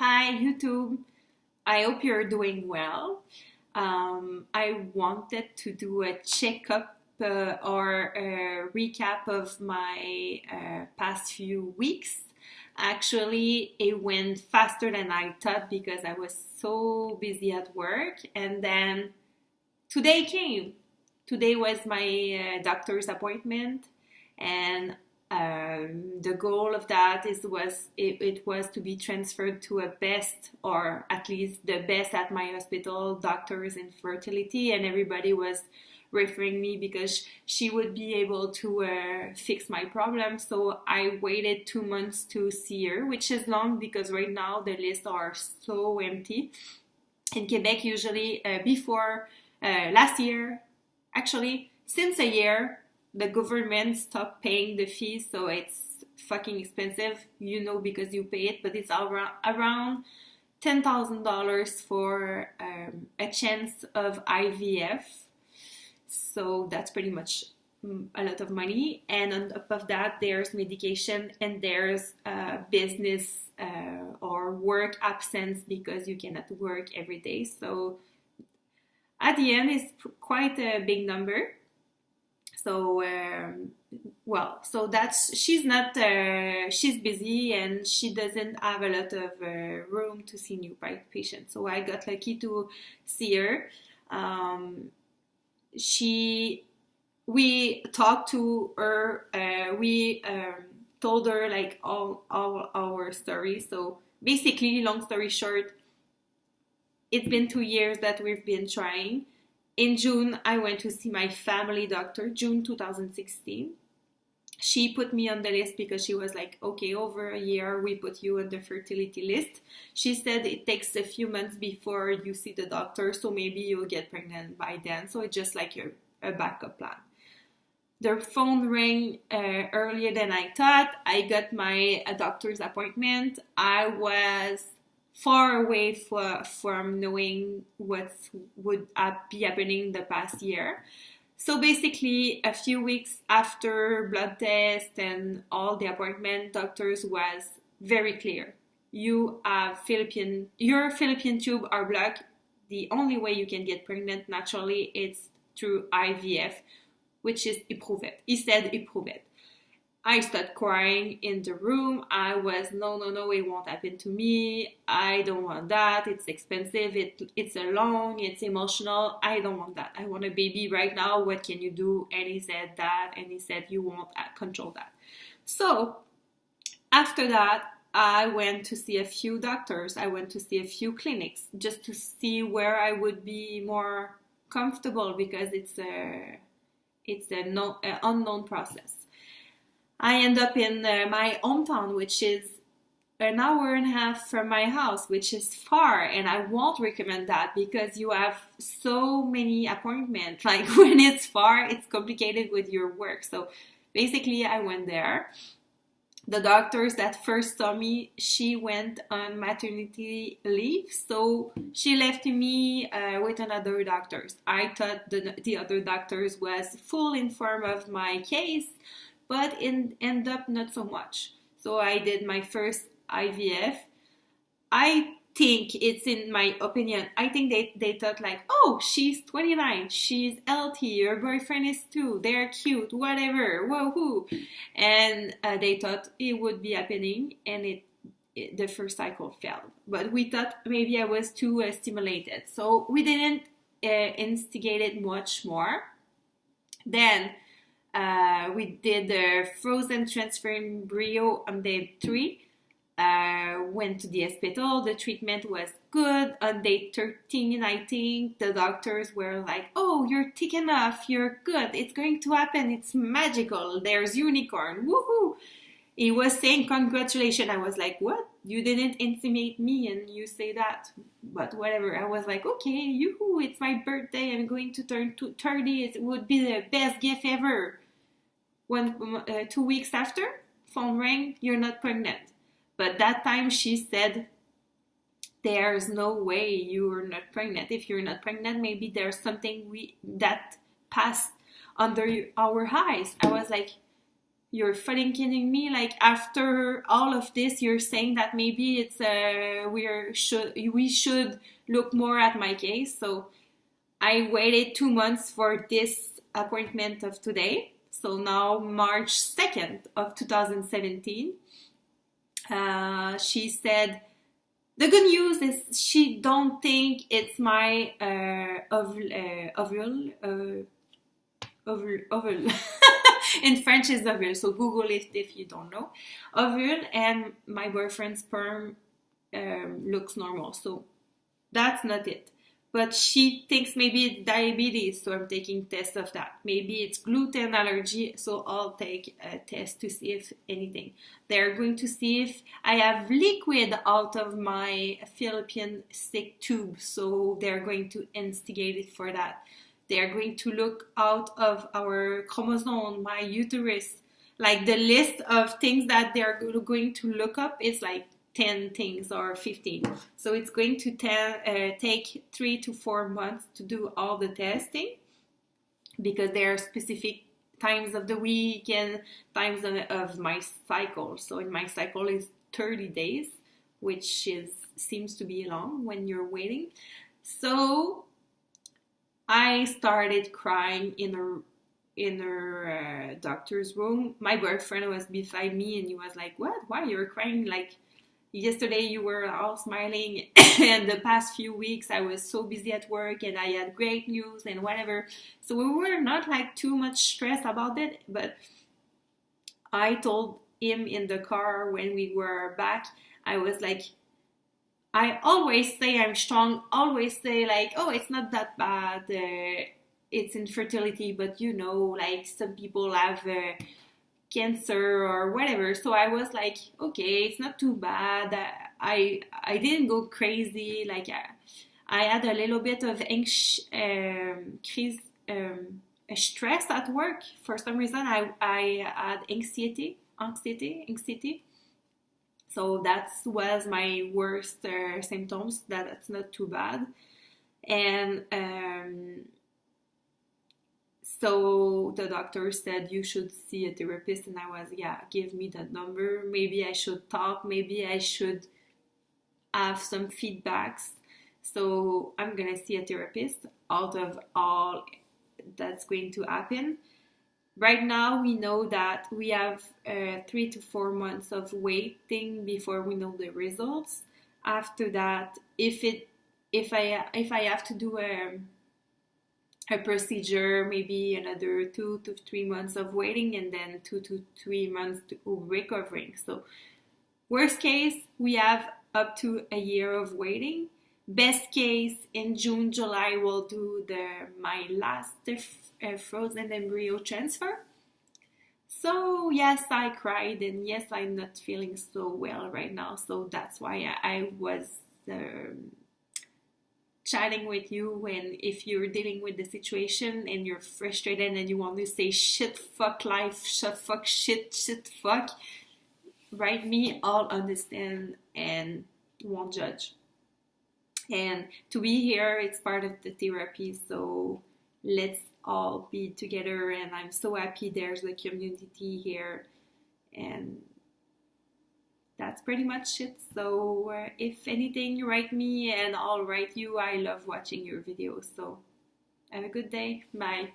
Hi, YouTube. I hope you're doing well. I wanted to do a checkup or a recap of my past few weeks. Actually, it went faster than I thought because I was so busy at work. And then today came. Today was my doctor's appointment, and the goal of that it was to be transferred to a best, or at least the best at my hospital, doctors in fertility, and everybody was referring me because she would be able to fix my problem. So I waited 2 months to see her, which is long because right now the lists are so empty. In Quebec, usually before last year, actually since a year, the government stopped paying the fees, so it's fucking expensive, because you pay it, but it's around $10,000 for a chance of IVF. So that's pretty much a lot of money. And on top of that, there's medication and there's business or work absence because you cannot work every day. So at the end, it's quite a big number. So, so she's not, she's busy and she doesn't have a lot of room to see new patients. So I got lucky to see her. We talked to her, we told her like all our stories. So basically, long story short, it's been 2 years that we've been trying. In June, I went to see my family doctor, June 2016. She put me on the list because she was like, okay, over a year, we put you on the fertility list. She said it takes a few months before you see the doctor, so maybe you'll get pregnant by then. So it's just like a backup plan. The phone rang earlier than I thought. I got my doctor's appointment. I was far away from knowing what would be happening the past year. So basically, a few weeks after blood test and all the appointment, doctors was very clear. You have your fallopian tube are blocked. The only way you can get pregnant naturally is through IVF, which is ipprovet. He said ipprovet. I started crying in the room. I was, no, it won't happen to me. I don't want that. It's expensive. It's long. It's emotional. I don't want that. I want a baby right now. What can you do? And he said that. And he said, you won't control that. So after that, I went to see a few doctors. I went to see a few clinics just to see where I would be more comfortable because it's an unknown process. I end up in my hometown, which is an hour and a half from my house, which is far. And I won't recommend that because you have so many appointments. Like when it's far, it's complicated with your work. So basically, I went there. The doctors that first saw me, she went on maternity leave. So she left me with another doctors. I thought the other doctors was full informed of my case, but end up not so much. So I did my first IVF. I think it's, in my opinion, I think they thought like, oh, she's 29, she's healthy, her boyfriend is too, they're cute, whatever, woohoo. And they thought it would be happening, and the first cycle failed. But we thought maybe I was too stimulated. So we didn't instigate it much more. Then we did the frozen transfer embryo on day 3. Went to the hospital. The treatment was good. On day 13, I think, the doctors were like, oh, you're thick enough. You're good. It's going to happen. It's magical. There's unicorn. Woohoo. He was saying, congratulations. I was like, what? You didn't intimate me and you say that. But whatever. I was like, okay, yoo-hoo, it's my birthday. I'm going to turn 30. It would be the best gift ever. 2 weeks after, phone rang, you're not pregnant. But that time she said, there's no way you're not pregnant. If you're not pregnant, maybe there's something that passed under our eyes. I was like, you're fucking kidding me. Like, after all of this, you're saying that maybe it's we should look more at my case. So I waited 2 months for this appointment of today. So now March 2nd of 2017. She said, the good news is she don't think it's my ovule. In French is ovule, so Google it if you don't know. Ovule, and my boyfriend's sperm looks normal, so that's not it. But she thinks maybe it's diabetes, so I'm taking tests of that. Maybe it's gluten allergy, so I'll take a test to see if anything. They're going to see if I have liquid out of my fallopian stick tube, so they're going to investigate it for that. They're going to look out of our chromosome, my uterus. Like, the list of things that they're going to look up is like 10 things or 15. So it's going to take 3 to 4 months to do all the testing, because there are specific times of the week and times of my cycle. So in my cycle is 30 days, which seems to be long when you're waiting. So I started crying in her doctor's room. My boyfriend was beside me, and he was like, "What? Why you're crying? Like, yesterday you were all smiling, and the past few weeks I was so busy at work, and I had great news and whatever." So we were not like too much stressed about it, but I told him in the car when we were back, I was like, I always say I'm strong, always say like, oh, it's not that bad, it's infertility, but like some people have cancer or whatever. So I was like, okay, it's not too bad. I didn't go crazy. Like, I had a little bit of stress at work. For some reason, I had anxiety. So that was my worst symptoms. That's not too bad. And so the doctor said, you should see a therapist. And I was, yeah, give me that number. Maybe I should talk. Maybe I should have some feedbacks. So I'm going to see a therapist out of all that's going to happen. Right now, we know that we have 3 to 4 months of waiting before we know the results. After that, if I have to do a procedure, maybe another 2 to 3 months of waiting, and then 2 to 3 months to recovering. So worst case, we have up to a year of waiting. Best case, in June, July, we'll do my last frozen embryo transfer. So yes, I cried, and yes, I'm not feeling so well right now. So that's why I was chatting with you. And if you're dealing with the situation and you're frustrated and you want to say shit, fuck life, fuck shit, fuck, write me. I'll understand and won't judge. And to be here, it's part of the therapy. So let's all be together. And I'm so happy there's a community here. And that's pretty much it. So if anything, write me and I'll write you. I love watching your videos. So have a good day. Bye.